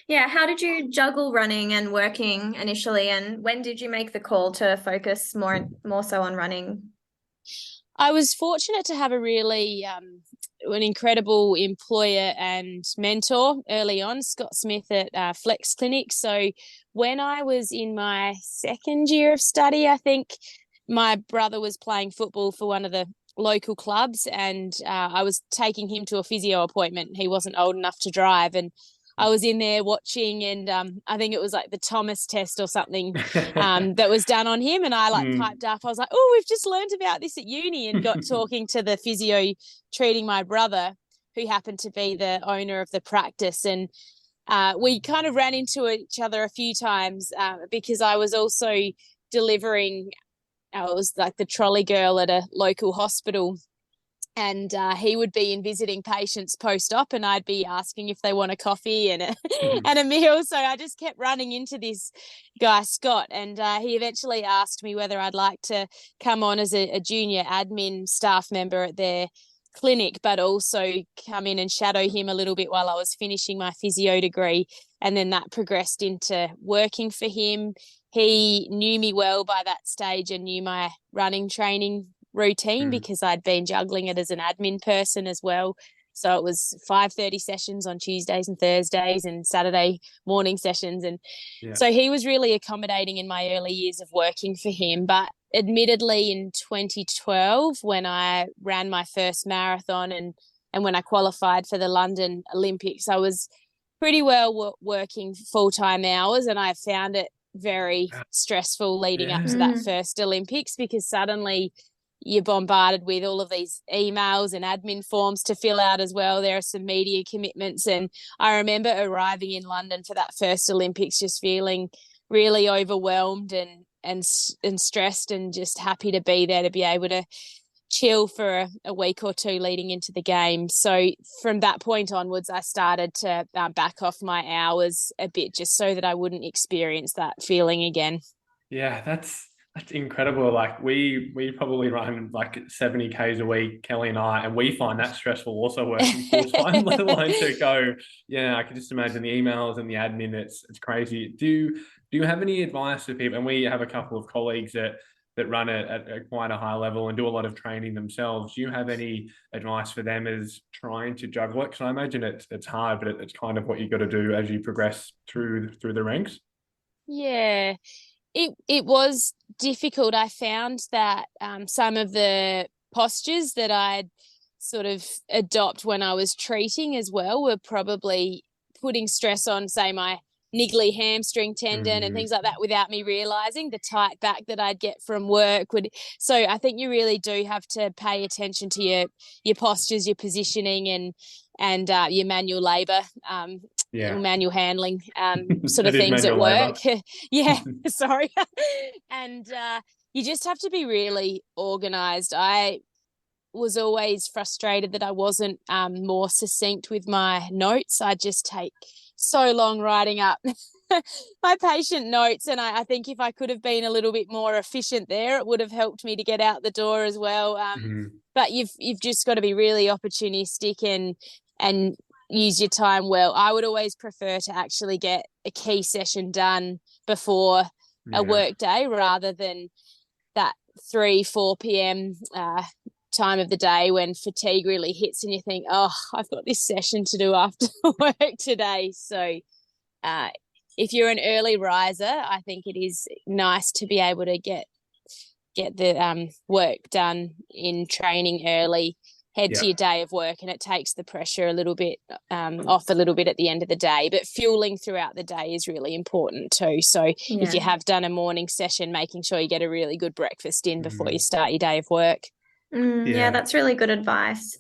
Yeah, how did you juggle running and working initially, and when did you make the call to focus more so on running? I was fortunate to have a really an incredible employer and mentor early on, Scott Smith at Flex Clinic. So when I was in my second year of study, I think my brother was playing football for one of the local clubs, and I was taking him to a physio appointment. He wasn't old enough to drive, and I was in there watching, and I think it was like the Thomas test or something that was done on him, and I piped up. I was like, oh, we've just learned about this at uni, and got talking to the physio treating my brother, who happened to be the owner of the practice. And we kind of ran into each other a few times because I was also delivering. I was like the trolley girl at a local hospital, and he would be in visiting patients post-op, and I'd be asking if they want a coffee and and a meal. So I just kept running into this guy, Scott, and he eventually asked me whether I'd like to come on as a junior admin staff member at their clinic, but also come in and shadow him a little bit while I was finishing my physio degree. And then that progressed into working for him. He knew me well by that stage and knew my running training routine because I'd been juggling it as an admin person as well. So it was 5:30 sessions on Tuesdays and Thursdays and Saturday morning sessions. And so he was really accommodating in my early years of working for him. But admittedly in 2012, when I ran my first marathon and when I qualified for the London Olympics, I was pretty well working full-time hours, and I found it very stressful leading up to that first Olympics, because suddenly you're bombarded with all of these emails and admin forms to fill out as well. There are some media commitments. And I remember arriving in London for that first Olympics just feeling really overwhelmed and stressed, and just happy to be there to be able to chill for a week or two leading into the game. So from that point onwards, I started to back off my hours a bit, just so that I wouldn't experience that feeling again. Yeah, that's incredible. Like we probably run like 70 Ks a week, Kelly and I, and we find that stressful also working full time, let alone to go. Yeah, I can just imagine the emails and the admin. It's crazy. Do you have any advice for people? And we have a couple of colleagues that run it at quite a high level and do a lot of training themselves. Do you have any advice for them as trying to juggle it? Because I imagine it's hard, but it's kind of what you got to do as you progress through the ranks. Yeah. It was difficult. I found that some of the postures that I'd sort of adopt when I was treating as well were probably putting stress on, say, my niggly hamstring tendon and things like that, without me realizing the tight back that I'd get from work. So I think you really do have to pay attention to your postures, your positioning, and your manual labor, manual handling sort of things at work. Sorry. And you just have to be really organized. I was always frustrated that I wasn't more succinct with my notes. I just take so long writing up my patient notes, and I think if I could have been a little bit more efficient there, it would have helped me to get out the door as well. But you've just got to be really opportunistic and use your time well. I would always prefer to actually get a key session done before a work day, rather than that 3-4 p.m. Time of the day when fatigue really hits and you think, oh, I've got this session to do after work today. So if you're an early riser, I think it is nice to be able to get the work done in training early, head to your day of work, and it takes the pressure a little bit off a little bit at the end of the day. But fueling throughout the day is really important too. So if you have done a morning session, making sure you get a really good breakfast in before you start your day of work. Yeah, that's really good advice.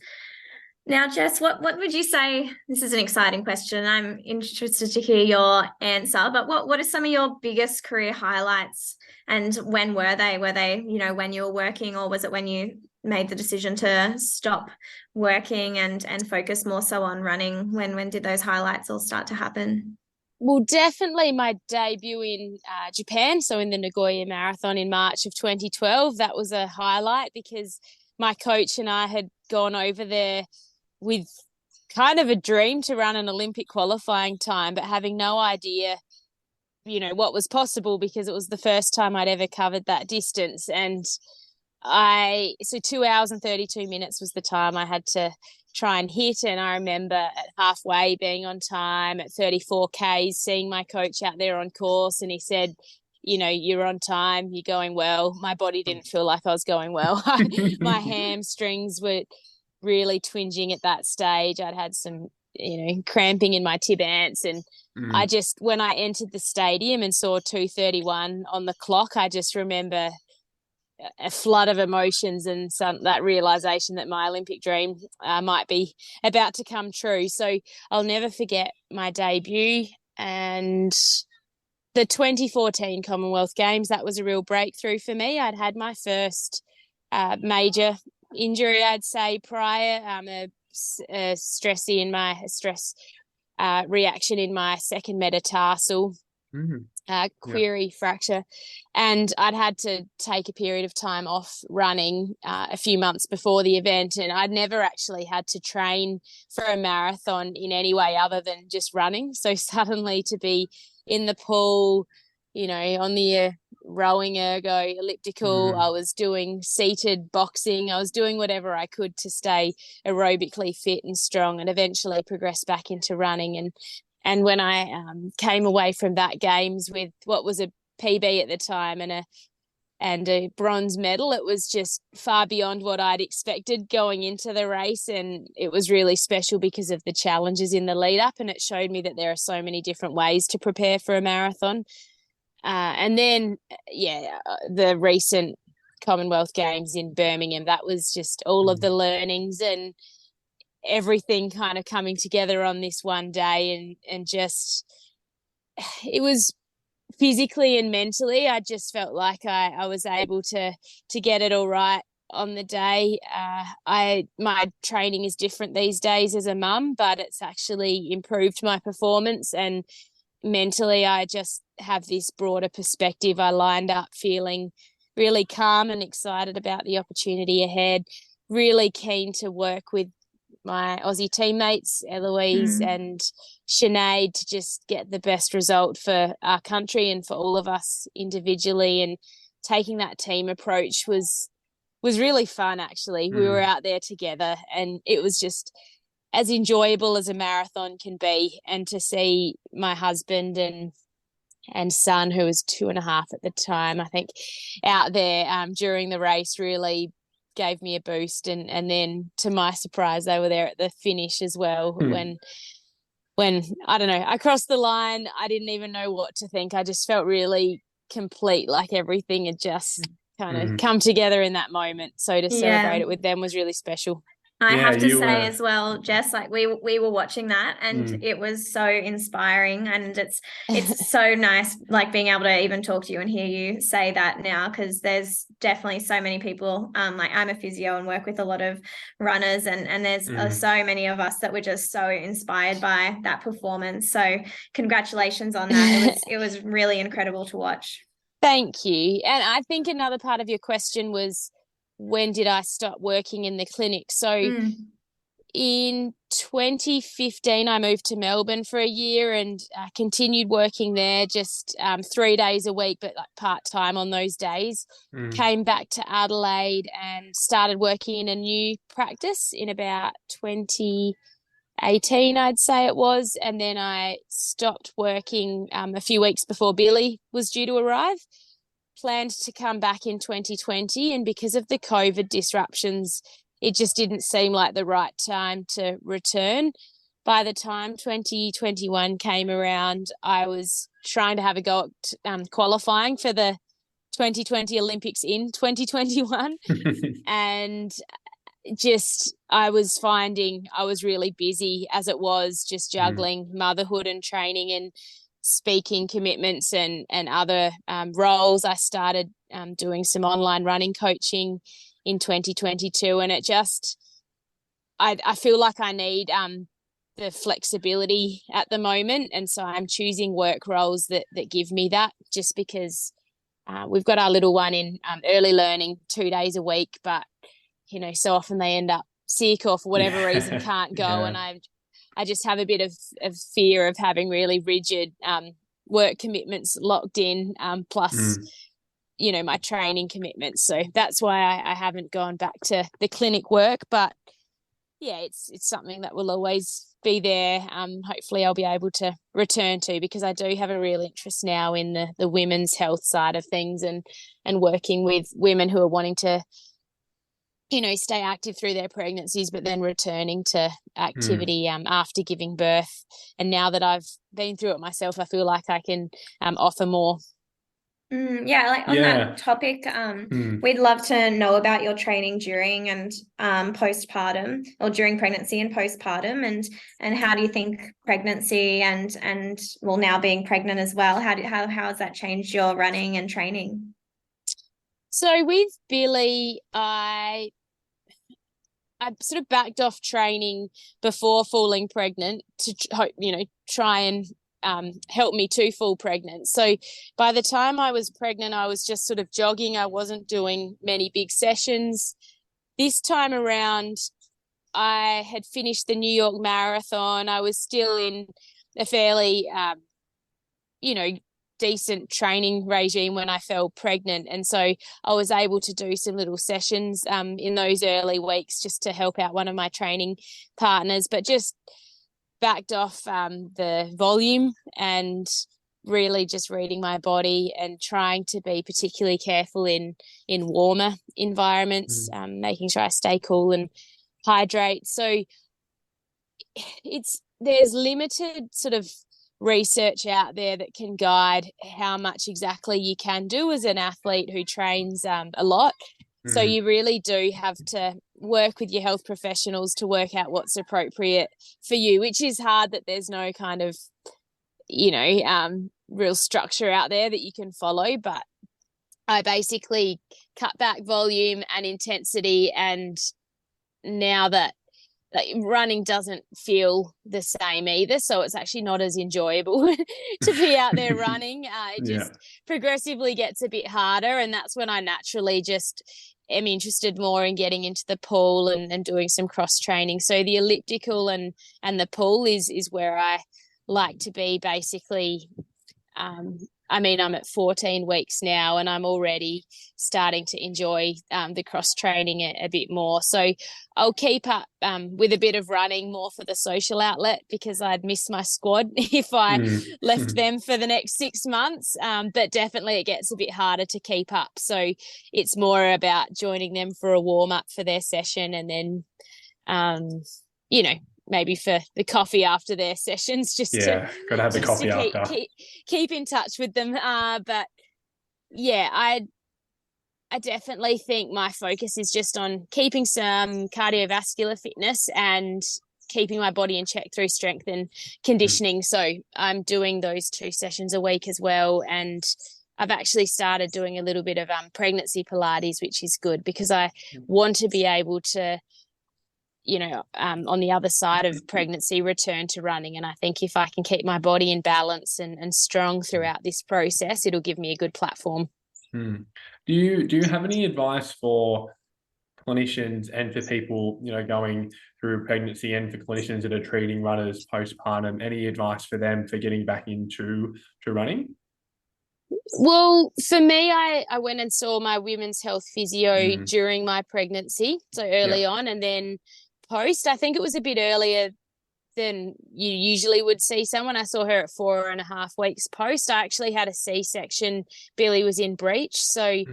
Now, Jess, what would you say? This is an exciting question. I'm interested to hear your answer, but what are some of your biggest career highlights, and when were they? Were they, when you were working, or was it when you made the decision to stop working and focus more so on running? When did those highlights all start to happen? Well, definitely my debut in Japan, so in the Nagoya Marathon in March of 2012. That was a highlight because my coach and I had gone over there with kind of a dream to run an Olympic qualifying time, but having no idea, what was possible, because it was the first time I'd ever covered that distance. And so 2 hours and 32 minutes was the time I had to try and hit. And I remember at halfway being on time at 34 Ks, seeing my coach out there on course, and he said, you're on time, you're going well. My body didn't feel like I was going well. My hamstrings were really twinging at that stage. I'd had some, cramping in my tib ants. And I just, when I entered the stadium and saw 2:31 on the clock, I just remember a flood of emotions and that realization that my Olympic dream might be about to come true. So I'll never forget my debut and the 2014 Commonwealth Games. That was a real breakthrough for me. I'd had my first major injury, I'd say, prior, a stress reaction in my second metatarsal. Query fracture, and I'd had to take a period of time off running a few months before the event, and I'd never actually had to train for a marathon in any way other than just running. So suddenly to be in the pool, on the rowing ergo, elliptical, I was doing seated boxing, I was doing whatever I could to stay aerobically fit and strong, and eventually progress back into running. And when I came away from that games with what was a PB at the time and a bronze medal, it was just far beyond what I'd expected going into the race. And it was really special because of the challenges in the lead up. And it showed me that there are so many different ways to prepare for a marathon. And then, the recent Commonwealth Games in Birmingham, that was just all of the learnings and everything kind of coming together on this one day, and just it was physically and mentally, I just felt like I was able to get it all right on the day. My training is different these days as a mum, but it's actually improved my performance, and mentally I just have this broader perspective. I lined up feeling really calm and excited about the opportunity ahead, really keen to work with my Aussie teammates, Eloise and Sinead, to just get the best result for our country and for all of us individually. And taking that team approach was really fun, actually. We were out there together, and it was just as enjoyable as a marathon can be. And to see my husband and son, who was 2.5 at the time, I think, out there during the race really gave me a boost. And then, to my surprise, they were there at the finish as well. When I don't know, I crossed the line, I didn't even know what to think. I just felt really complete, like everything had just kind of come together in that moment. So to celebrate it with them was really special. I have to say as well, Jess, like we were watching that, and it was so inspiring, and it's so nice, like being able to even talk to you and hear you say that now, because there's definitely so many people, like I'm a physio and work with a lot of runners, and there's so many of us that were just so inspired by that performance. So congratulations on that. It was really incredible to watch. Thank you. And I think another part of your question was, when did I stop working in the clinic? So in 2015, I moved to Melbourne for a year and continued working there, just 3 days a week, but like part-time on those days. Came back to Adelaide and started working in a new practice in about 2018, I'd say it was. And then I stopped working a few weeks before Billy was due to arrive. Planned to come back in 2020, and because of the COVID disruptions, it just didn't seem like the right time to return. By the time 2021 came around, I was trying to have a go at qualifying for the 2020 Olympics in 2021. And just, I was finding I was really busy as it was, just juggling motherhood and training and speaking commitments and other roles. I started doing some online running coaching in 2022, and it just, I feel like I need the flexibility at the moment, and so I'm choosing work roles that give me that, just because we've got our little one in early learning 2 days a week, but so often they end up sick or for whatever reason can't go, and I just have a bit of fear of having really rigid work commitments locked in, plus, my training commitments. So that's why I haven't gone back to the clinic work. But yeah, it's something that will always be there. Hopefully I'll be able to return to, because I do have a real interest now in the women's health side of things, and working with women who are wanting to, stay active through their pregnancies, but then returning to activity after giving birth. And now that I've been through it myself, I feel like I can offer more. Yeah, like on that topic, we'd love to know about your training during and postpartum, or during pregnancy and postpartum, and how do you think pregnancy and well, now being pregnant as well, how has that changed your running and training? So with Billy, I sort of backed off training before falling pregnant to try and help me to fall pregnant. So by the time I was pregnant, I was just sort of jogging. I wasn't doing many big sessions. This time around, I had finished the New York Marathon. I was still in a fairly, decent training regime when I fell pregnant. And so I was able to do some little sessions in those early weeks just to help out one of my training partners, but just backed off the volume and really just reading my body and trying to be particularly careful in warmer environments, making sure I stay cool and hydrate. So there's limited sort of research out there that can guide how much exactly you can do as an athlete who trains a lot. So you really do have to work with your health professionals to work out what's appropriate for you, which is hard that there's no kind of, real structure out there that you can follow. But I basically cut back volume and intensity, and now that running doesn't feel the same either, so it's actually not as enjoyable to be out there running. It just progressively gets a bit harder, and that's when I naturally just am interested more in getting into the pool and doing some cross training. So the elliptical and the pool is where I like to be, basically. I'm at 14 weeks now, and I'm already starting to enjoy the cross training a bit more. So I'll keep up with a bit of running more for the social outlet, because I'd miss my squad if I left them for the next 6 months. But definitely it gets a bit harder to keep up. So it's more about joining them for a warm up for their session, and then, maybe for the coffee after their sessions, gotta have the coffee after. Keep in touch with them. But yeah, I definitely think my focus is just on keeping some cardiovascular fitness and keeping my body in check through strength and conditioning. So I'm doing those 2 sessions a week as well, and I've actually started doing a little bit of pregnancy Pilates, which is good, because I want to be able to, on the other side of pregnancy, return to running. And I think if I can keep my body in balance and strong throughout this process, it'll give me a good platform. Do you have any advice for clinicians and for people, going through pregnancy, and for clinicians that are treating runners postpartum? Any advice for them for getting back into running? Well, for me, I went and saw my women's health physio during my pregnancy, so early on, and then post. I think it was a bit earlier than you usually would see someone. I saw her at 4.5 weeks post. I actually had a C-section. Billy was in breech, so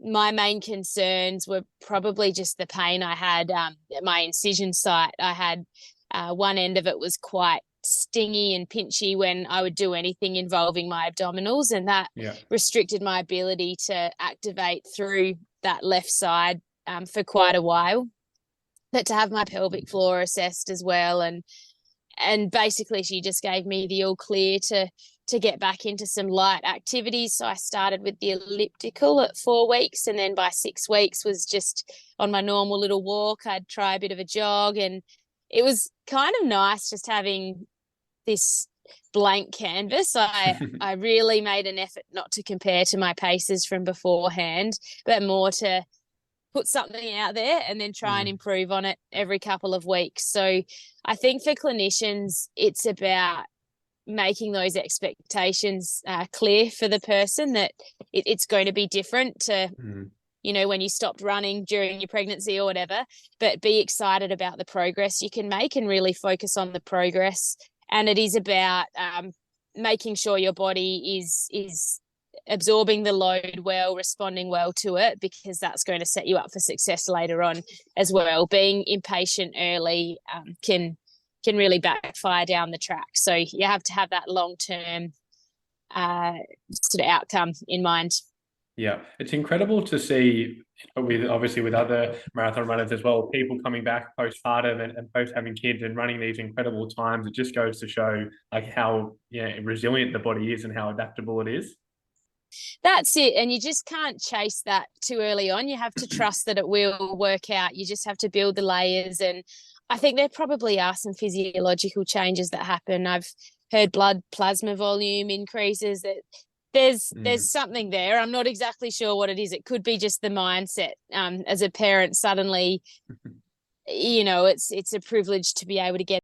my main concerns were probably just the pain I had at my incision site. I had one end of it was quite stingy and pinchy when I would do anything involving my abdominals, and that restricted my ability to activate through that left side for quite a while. But to have my pelvic floor assessed as well, and basically she just gave me the all clear to get back into some light activities. So I started with the elliptical at 4 weeks, and then by 6 weeks was just on my normal little walk. I'd try a bit of a jog, and it was kind of nice just having this blank canvas. I really made an effort not to compare to my paces from beforehand, but more to put something out there and then try and improve on it every couple of weeks. So I think for clinicians, it's about making those expectations clear for the person, that it's going to be different to when you stopped running during your pregnancy or whatever, but be excited about the progress you can make and really focus on the progress. And it is about making sure your body is absorbing the load well, responding well to it, because that's going to set you up for success later on as well. Being impatient early can really backfire down the track. So you have to have that long-term sort of outcome in mind. Yeah, it's incredible to see, with other marathon runners as well, people coming back postpartum and post having kids and running these incredible times. It just goes to show like how resilient the body is and how adaptable it is. That's it. And you just can't chase that too early on. You have to trust that it will work out. You just have to build the layers. And I think there probably are some physiological changes that happen. I've heard blood plasma volume increases, that there's something there. I'm not exactly sure what it is. It could be just the mindset. As a parent, suddenly, it's a privilege to be able to get